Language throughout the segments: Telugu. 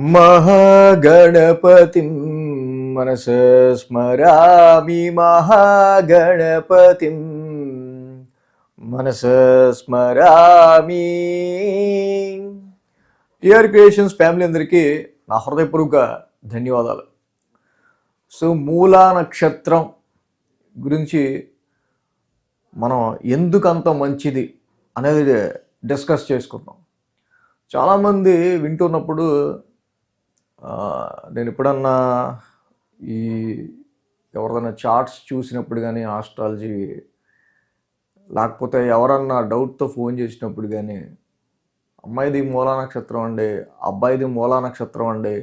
महागणपतिं मनसा स्मरामि महागणपतिं మనసా స్మరామి. టిఆర్ క్రియేషన్స్ ఫ్యామిలీ అందరికీ నా హృదయపూర్వక ధన్యవాదాలు. సో మూలా నక్షత్రం గురించి మనం ఎందుకంత మంచిది అనేది డిస్కస్ చేసుకుందాం. చాలామంది వింటున్నప్పుడు నేను ఎప్పుడన్నా ఈ ఎవరిదైనా చార్ట్స్ చూసినప్పుడు కానీ ఆస్ట్రాలజీ లేకపోతే ఎవరన్నా డౌట్తో ఫోన్ చేసినప్పుడు కానీ అమ్మాయిది మూలా నక్షత్రం అండి, అబ్బాయిది మూలా నక్షత్రం అండి,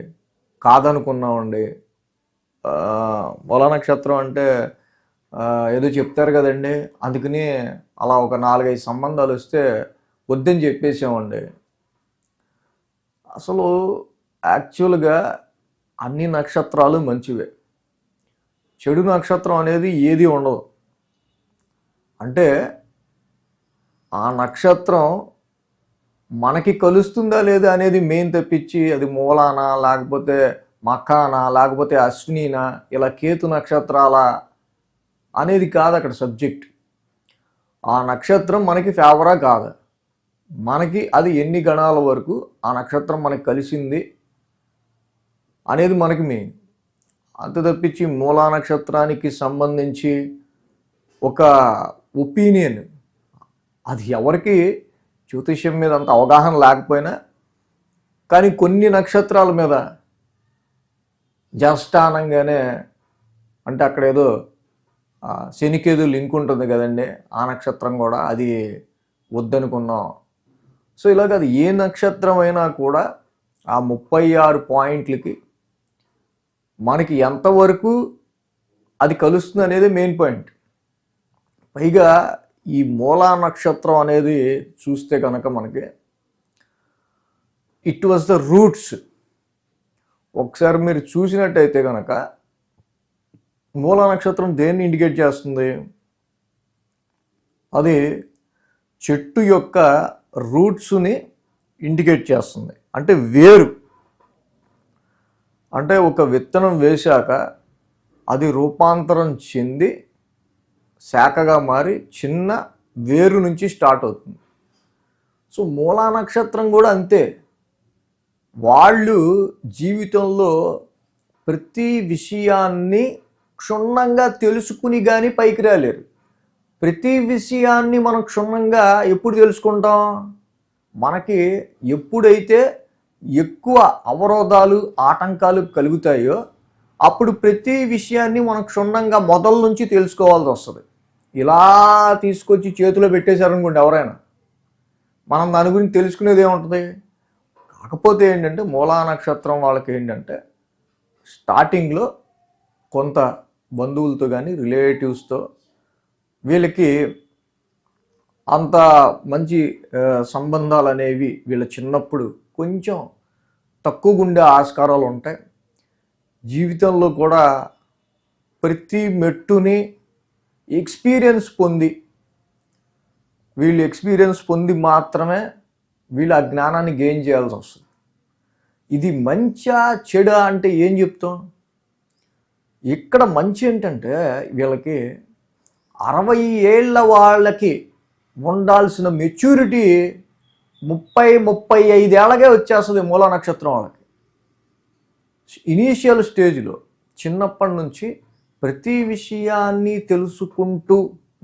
కాదనుకున్నామండి, మూలా నక్షత్రం అంటే ఏదో చెప్తారు కదండి, అందుకని అలా ఒక 4-5 సంబంధాలు వస్తే వద్దని చెప్పేసామండి. అసలు యాక్చువల్గా అన్ని నక్షత్రాలు మంచివే, చెడు నక్షత్రం అనేది ఏది ఉండదు. అంటే ఆ నక్షత్రం మనకి కలుస్తుందా లేదా అనేది మెయిన్ తప్పించి అది మూలానా లేకపోతే మఖానా లేకపోతే అశ్వినీనా ఇలా కేతు నక్షత్రాల అనేది కాదు అక్కడ సబ్జెక్ట్. ఆ నక్షత్రం మనకి ఫేవరా కాదు, మనకి అది ఎన్ని గణాల వరకు ఆ నక్షత్రం మనకి కలిసింది అనేది మనకి మెయిన్. అంత తప్పించి మూలా నక్షత్రానికి సంబంధించి ఒక ఒపీనియన్ అది ఎవరికి జ్యోతిష్యం మీద అంత అవగాహన లేకపోయినా కానీ కొన్ని నక్షత్రాల మీద జస్టానంగానే అంటే అక్కడ ఏదో శనికేదు లింక్ ఉంటుంది కదండి, ఆ నక్షత్రం కూడా అది వద్దనుకున్నాం. సో ఇలాగ అది ఏ నక్షత్రం అయినా కూడా ఆ 36 పాయింట్లకి మనకి ఎంతవరకు అది కలుస్తుంది అనేది మెయిన్ పాయింట్. పైగా ఈ మూలా నక్షత్రం అనేది చూస్తే కనుక మనకి ఇట్ వాజ్ ద రూట్స్. ఒకసారి మీరు చూసినట్టయితే కనుక మూలా నక్షత్రం దేన్ని ఇండికేట్ చేస్తుంది? అది చెట్టు యొక్క రూట్స్ని ఇండికేట్ చేస్తుంది. అంటే వేరు, అంటే ఒక విత్తనం వేశాక అది రూపాంతరం చెంది శాఖగా మారి చిన్న వేరు నుంచి స్టార్ట్ అవుతుంది. సో మూలా నక్షత్రం కూడా అంతే. వాళ్ళు జీవితంలో ప్రతి విషయాన్ని క్షుణ్ణంగా తెలుసుకుని కానీ పైకి రాలేరు. ప్రతి విషయాన్ని మనం క్షుణ్ణంగా ఎప్పుడు తెలుసుకుంటాం? మనకి ఎప్పుడైతే ఎక్కువ అవరోధాలు ఆటంకాలు కలుగుతాయో అప్పుడు ప్రతి విషయాన్ని మనం క్షుణ్ణంగా మొదల నుంచి తెలుసుకోవాల్సి వస్తుంది. ఇలా తీసుకొచ్చి చేతిలో పెట్టేశారనుకోండి ఎవరైనా, మనం దాని గురించి తెలుసుకునేది ఏముంటుంది? కాకపోతే ఏంటంటే మూలా నక్షత్రం వాళ్ళకి ఏంటంటే స్టార్టింగ్లో కొంత బంధువులతో కానీ రిలేటివ్స్తో వీళ్ళకి అంత మంచి సంబంధాలు అనేవి వీళ్ళ చిన్నప్పుడు కొంచెం తక్కువగా ఉండే ఆస్కారాలు ఉంటాయి. జీవితంలో కూడా ప్రతి మెట్టుని ఎక్స్పీరియన్స్ పొంది మాత్రమే వీళ్ళు ఆ జ్ఞానాన్ని గెయిన్ చేయాల్సి వస్తుంది. ఇది మంచా చెడా అంటే ఏం చెప్తాం? ఇక్కడ మంచి ఏంటంటే వీళ్ళకి 60 ఏళ్ళ వాళ్ళకి ఉండాల్సిన మెచ్యూరిటీ 30-35 ఏళ్ళకే వచ్చేస్తుంది మూలా నక్షత్రం వాళ్ళకి. ఇనీషియల్ స్టేజ్లో చిన్నప్పటి నుంచి ప్రతి విషయాన్ని తెలుసుకుంటూ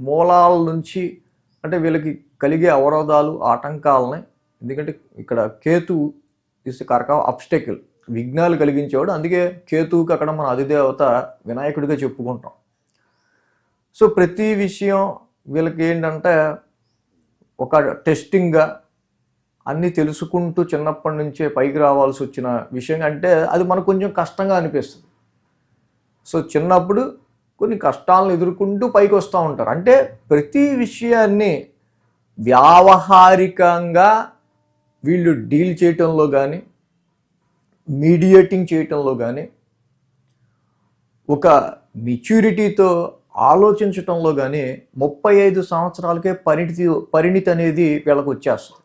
మూలాల నుంచి అంటే వీళ్ళకి కలిగే అవరోధాలు ఆటంకాలని, ఎందుకంటే ఇక్కడ కేతు ఇస్ కరక అబ్స్టెకిల్, విఘ్నాలు కలిగించేవాడు. అందుకే కేతువుకి అక్కడ మన అధిదేవత వినాయకుడిగా చెప్పుకుంటాం. సో ప్రతి విషయం వీళ్ళకి ఏంటంటే ఒక టెస్టింగ్గా అన్నీ తెలుసుకుంటూ చిన్నప్పటి నుంచే పైకి రావాల్సి వచ్చిన విషయం. అంటే అది మనకు కొంచెం కష్టంగా అనిపిస్తుంది. సో చిన్నప్పుడు కొన్ని కష్టాలను ఎదుర్కొంటూ పైకి వస్తూ ఉంటారు. అంటే ప్రతి విషయాన్ని వ్యావహారికంగా వీళ్ళు డీల్ చేయటంలో కానీ మీడియేటింగ్ చేయటంలో కానీ ఒక మెచ్యూరిటీతో ఆలోచించటంలో కానీ 35 సంవత్సరాలకే పరిణితి అనేది వీళ్ళకు వచ్చేస్తుంది.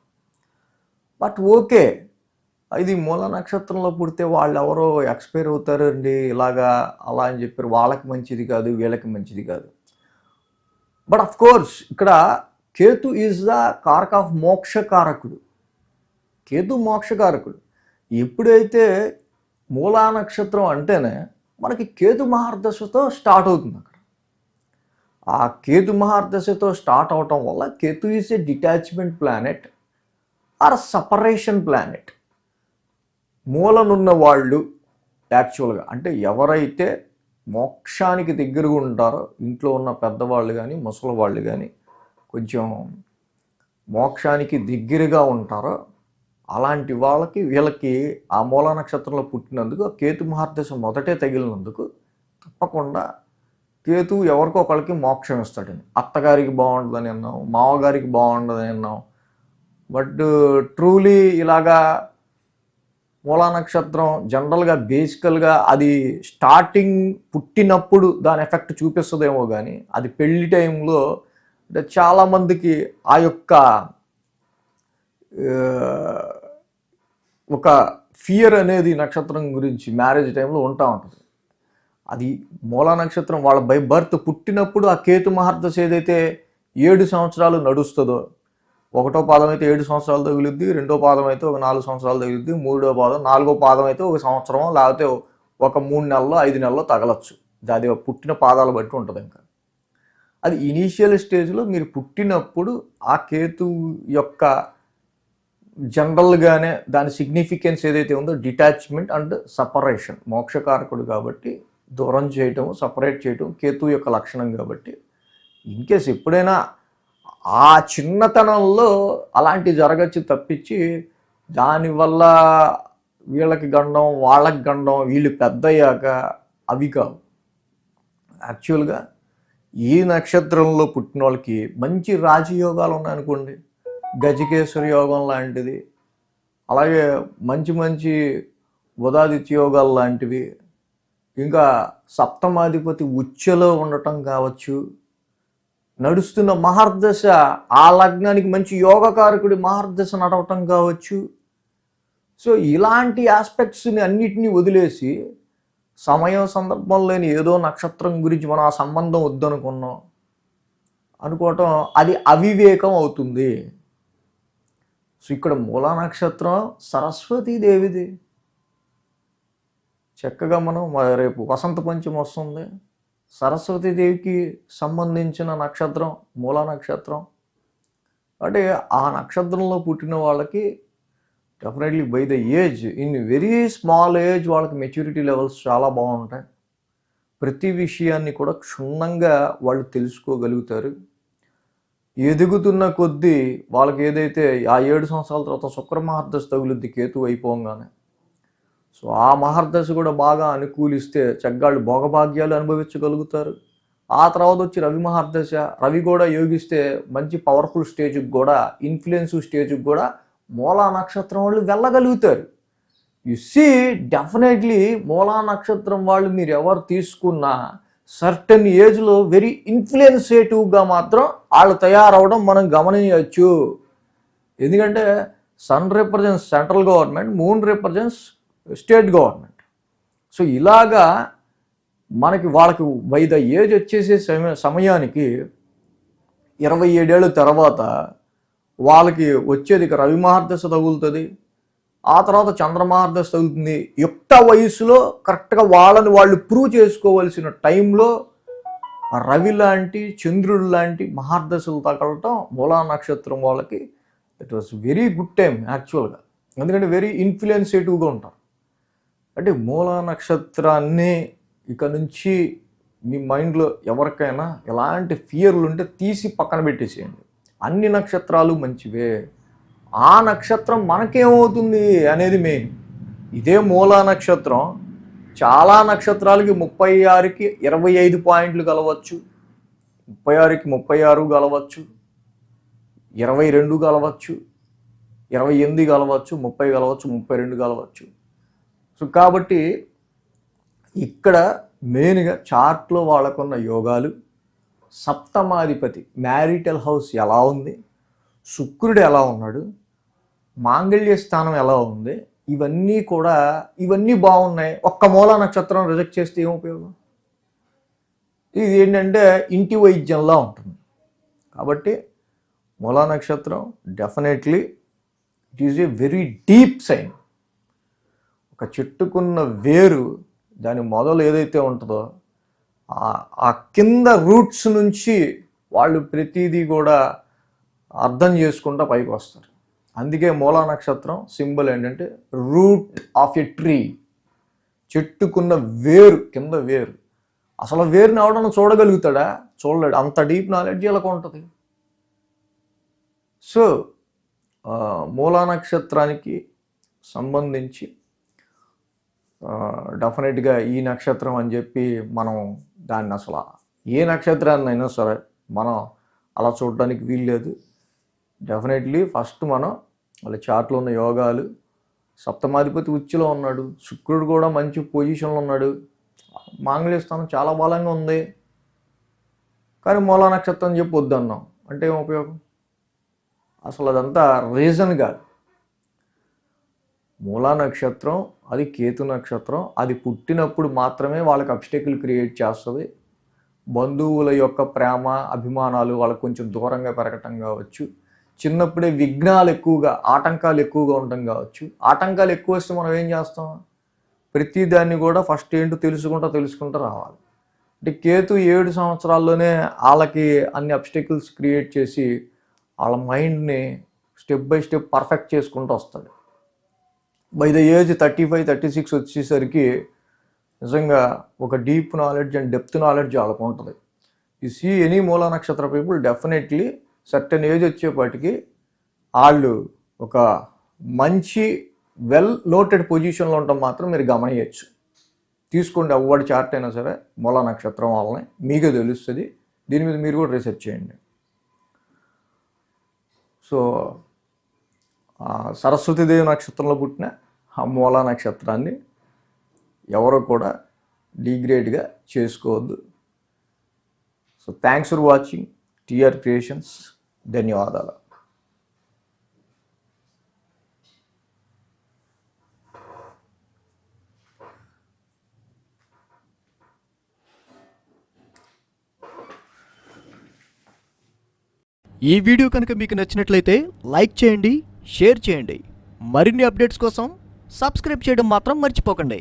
బట్ ఓకే, ఇది మూల నక్షత్రంలో పుడితే వాళ్ళు ఎవరో ఎక్స్పైర్ అవుతారండి ఇలాగా అలా అని చెప్పారు, వాళ్ళకి మంచిది కాదు వీళ్ళకి మంచిది కాదు. బట్ ఆఫ్ కోర్స్ ఇక్కడ కేతు ఈజ్ ద కారక ఆఫ్ మోక్షకారకుడు. కేతు మోక్షకారకుడు. ఎప్పుడైతే మూలా నక్షత్రం అంటేనే మనకి కేతు మహర్దశతో స్టార్ట్ అవుతుంది. అక్కడ ఆ కేతు మహర్దశతో స్టార్ట్ అవటం వల్ల Ketu is a detachment planet or separation planet. మూలనున్న వాళ్ళు యాక్చువల్గా అంటే ఎవరైతే మోక్షానికి దగ్గరగా ఉంటారో, ఇంట్లో ఉన్న పెద్దవాళ్ళు కానీ ముసలి వాళ్ళు కానీ కొంచెం మోక్షానికి దగ్గరగా ఉంటారో అలాంటి వాళ్ళకి వీళ్ళకి ఆ మూలా నక్షత్రంలో పుట్టినందుకు కేతు మహర్దశ మొదటే తగిలినందుకు తప్పకుండా కేతు ఎవరికో ఒకళ్ళకి మోక్షం ఇస్తాడని. అత్తగారికి బాగుంటుందని అన్నాం, మామగారికి బాగుంటుందని అన్నాం. బట్ ట్రూలీ ఇలాగా మూలా నక్షత్రం జనరల్గా బేసికల్గా అది స్టార్టింగ్ పుట్టినప్పుడు దాని ఎఫెక్ట్ చూపిస్తుందేమో కానీ అది పెళ్లి టైంలో అంటే చాలామందికి ఆ యొక్క ఒక ఫియర్ అనేది నక్షత్రం గురించి మ్యారేజ్ టైంలో ఉంటా ఉంటుంది. అది మూలా నక్షత్రం వాళ్ళ బై బర్త్ పుట్టినప్పుడు ఆ కేతు మహర్దశ ఏదైతే 7 సంవత్సరాలు నడుస్తుందో, ఒకటో పాదం అయితే 7 సంవత్సరాలు తగులుద్ది, రెండో పాదం అయితే ఒక 4 సంవత్సరాలు తగులుద్ది, మూడో పాదం 4గో పాదం అయితే ఒక సంవత్సరం లేకపోతే ఒక 3 నెలల్లో 5 నెలల్లో తగలచ్చు. అది పుట్టిన పాదాలు బట్టి ఉంటుంది. ఇంకా అది ఇనీషియల్ స్టేజ్లో మీరు పుట్టినప్పుడు ఆ కేతు యొక్క జనరల్గానే దాని సిగ్నిఫికెన్స్ ఏదైతే ఉందో డిటాచ్మెంట్ అండ్ సపరేషన్. మోక్షకారకుడు కాబట్టి దూరం చేయటం, సపరేట్ చేయటం కేతు యొక్క లక్షణం కాబట్టి ఇన్కేస్ ఎప్పుడైనా ఆ చిన్నతనంలో అలాంటి జరగచ్చు తప్పించి దానివల్ల వీళ్ళకి గండం వాళ్ళకి గండం వీళ్ళు పెద్దయ్యాక అవి కావు. యాక్చువల్గా ఈ నక్షత్రంలో పుట్టిన వాళ్ళకి మంచి రాజయోగాలు ఉన్నాయనుకోండి, గజకేశ్వరి యోగం లాంటిది, అలాగే మంచి మంచి ఉదాదిత్య యోగాలు లాంటివి, ఇంకా సప్తమాధిపతి ఉచ్చలో ఉండటం కావచ్చు, నడుస్తున్న మహర్దశ ఆ లగ్నానికి మంచి యోగకారకుడి మహర్దశ నడవటం కావచ్చు. సో ఇలాంటి ఆస్పెక్ట్స్ని అన్నిటినీ వదిలేసి సమయం సందర్భం లేని ఏదో నక్షత్రం గురించి మనం ఆ సంబంధం వద్దనుకున్నాం అనుకోవటం అది అవివేకం అవుతుంది. సో ఇక్కడ మూలా నక్షత్రం సరస్వతీదేవిది. చక్కగా మనం రేపు వసంత పంచమి వస్తుంది, సరస్వతీదేవికి సంబంధించిన నక్షత్రం మూలా నక్షత్రం. అంటే ఆ నక్షత్రంలో పుట్టిన వాళ్ళకి definitely by the age, in very small age వాళ్ళకి మెచ్యూరిటీ లెవెల్స్ చాలా బాగుంటాయి. ప్రతి విషయాన్ని కూడా క్షుణ్ణంగా వాళ్ళు తెలుసుకోగలుగుతారు. ఎదుగుతున్న కొద్దీ వాళ్ళకి ఏదైతే ఆ 7 సంవత్సరాల తర్వాత శుక్ర మహర్దశ తగులుద్ది కేతు అయిపోగానే. సో ఆ మహర్దశ కూడా బాగా అనుకూలిస్తే చగ్గాళ్ళు భోగభాగ్యాలు అనుభవించగలుగుతారు. ఆ తర్వాత వచ్చి రవి మహర్దశ, రవి కూడా యోగిస్తే మంచి పవర్ఫుల్ స్టేజ్కి కూడా, ఇన్ఫ్లుయెన్స్ స్టేజ్కి కూడా మూలా నక్షత్రం వాళ్ళు వెళ్ళగలుగుతారు. యు సీ డెఫినెట్లీ మూలా నక్షత్రం వాళ్ళు మీరు ఎవరు తీసుకున్నా సర్టన్ ఏజ్లో వెరీ ఇన్ఫ్లుయెన్సేటివ్గా మాత్రం వాళ్ళు తయారవడం మనం గమనించవచ్చు. ఎందుకంటే sun represents central government, moon represents state government. So ఇలాగా మనకి వాళ్ళకి బై ద ఏజ్ వచ్చేసే సమయానికి 27 ఏళ్ళ తర్వాత వాళ్ళకి వచ్చేది ఇక రవి మహర్దశ తగులుతుంది, ఆ తర్వాత చంద్ర మహర్దశ తగులుతుంది. యుక్త వయసులో కరెక్ట్గా వాళ్ళని వాళ్ళు ప్రూవ్ చేసుకోవాల్సిన టైంలో రవి లాంటి చంద్రుడు లాంటి మహర్దశలు తగలటం మూలా నక్షత్రం వాళ్ళకి it was very good time యాక్చువల్గా. ఎందుకంటే వెరీ ఇన్ఫ్లుయెన్సేటివ్గా ఉంటారు. అంటే మూలా నక్షత్రాన్ని ఇక నుంచి మీ మైండ్లో ఎవరికైనా ఎలాంటి ఫియర్లు ఉంటే తీసి పక్కన పెట్టేసేయండి. అన్ని నక్షత్రాలు మంచివే, ఆ నక్షత్రం మనకేమవుతుంది అనేది మెయిన్. ఇదే మూలా నక్షత్రం చాలా నక్షత్రాలకి 36కి 25 పాయింట్లు కలవచ్చు, 36కి 36 కలవచ్చు, 22 కలవచ్చు, 28 కలవచ్చు, 30 కలవచ్చు, 32 కలవచ్చు. సో కాబట్టి ఇక్కడ మెయిన్గా చార్ట్లో వాళ్ళకున్న యోగాలు, సప్తమాధిపతి మ్యారిటల్ హౌస్ ఎలా ఉంది, శుక్రుడు ఎలా ఉన్నాడు, మాంగళ్య స్థానం ఎలా ఉంది, ఇవన్నీ బాగున్నాయి, ఒక్క మూలా నక్షత్రం రిజెక్ట్ చేస్తే ఏం ఉపయోగం? ఇది ఏంటంటే ఇంటి వైద్యంలా ఉంటుంది. కాబట్టి మూలా నక్షత్రం definitely it is a very deep sign. ఒక చెట్టుకున్న వేరు, దాని మొదలు ఏదైతే ఉంటుందో ఆ కింద రూట్స్ నుంచి వాళ్ళు ప్రతిదీ కూడా అర్థం చేసుకుంటూ పైకి వస్తారు. అందుకే మూలా నక్షత్రం సింబల్ ఏంటంటే రూట్ ఆఫ్ ఎ ట్రీ. చెట్టుకున్న వేరు, కింద వేరు. అసలు వేరుని అవడం చూడగలుగుతాడా? చూడలేడు. అంత డీప్ నాలెడ్జ్ ఇలా ఉంటుంది. సో మూలా నక్షత్రానికి సంబంధించి డెఫినెట్గా ఈ నక్షత్రం అని చెప్పి మనం దాన్ని అసలు ఏ నక్షత్రాన్ని అయినా సరే మనం అలా చూడడానికి వీల్లేదు. డెఫినెట్లీ ఫస్ట్ మనం వాళ్ళ చార్ట్లో ఉన్న యోగాలు, సప్తమాధిపతి ఉచ్చులో ఉన్నాడు, శుక్రుడు కూడా మంచి పొజిషన్లో ఉన్నాడు, మాంగళ్య స్థానం చాలా బలంగా ఉంది. కానీ మూలా నక్షత్రం చెప్పి వద్దన్నాం అంటే ఏం ఉపయోగం? అసలు అదంతా రీజన్ కాదు. మూలా నక్షత్రం అది కేతు నక్షత్రం. అది పుట్టినప్పుడు మాత్రమే వాళ్ళకి అబ్స్టెకిల్ క్రియేట్ చేస్తుంది. బంధువుల యొక్క ప్రేమ అభిమానాలు వాళ్ళకి కొంచెం దూరంగా పెరగటం కావచ్చు, చిన్నప్పుడే విఘ్నాలు ఎక్కువగా, ఆటంకాలు ఎక్కువగా ఉండటం కావచ్చు. ఆటంకాలు ఎక్కువ వస్తే మనం ఏం చేస్తాం? ప్రతిదాన్ని కూడా ఫస్ట్ ఏంటో తెలుసుకుంటూ రావాలి. అంటే కేతు 7 సంవత్సరాల్లోనే వాళ్ళకి అన్ని అబ్స్టెకిల్స్ క్రియేట్ చేసి వాళ్ళ మైండ్ని స్టెప్ బై స్టెప్ పర్ఫెక్ట్ చేసుకుంటూ వస్తాడు. బై ద ఏజ్ 35-36 వచ్చేసరికి నిజంగా ఒక deep knowledge and depth knowledge వాళ్ళకు ఉంటుంది. యు సీ ఎనీ మూలా నక్షత్ర పీపుల్ డెఫినెట్లీ సర్టెన్ ఏజ్ వచ్చేపాటికి వాళ్ళు ఒక మంచి వెల్ నోటెడ్ పొజిషన్లో ఉండటం మాత్రం మీరు గమనించవచ్చు. తీసుకోండి, అవ్వడి చార్ట్ అయినా సరే మూలా నక్షత్రం వాళ్ళని మీకే తెలుస్తుంది. దీని మీద మీరు కూడా రీసెర్చ్ చేయండి. సో సరస్వతీదేవి నక్షత్రంలో పుట్టిన ఆ మూలా నక్షత్రాన్ని ఎవరు కూడా డిగ్రేడ్గా చేసుకోవద్దు. So thanks for watching TR creations. ధన్యవాదాలు. ఈ వీడియో కనుక మీకు నచ్చినట్లయితే లైక్ చేయండి, షేర్ చేయండి. మరిన్ని అప్డేట్స్ కోసం సబ్స్క్రైబ్ చేయడం మాత్రం మర్చిపోకండి.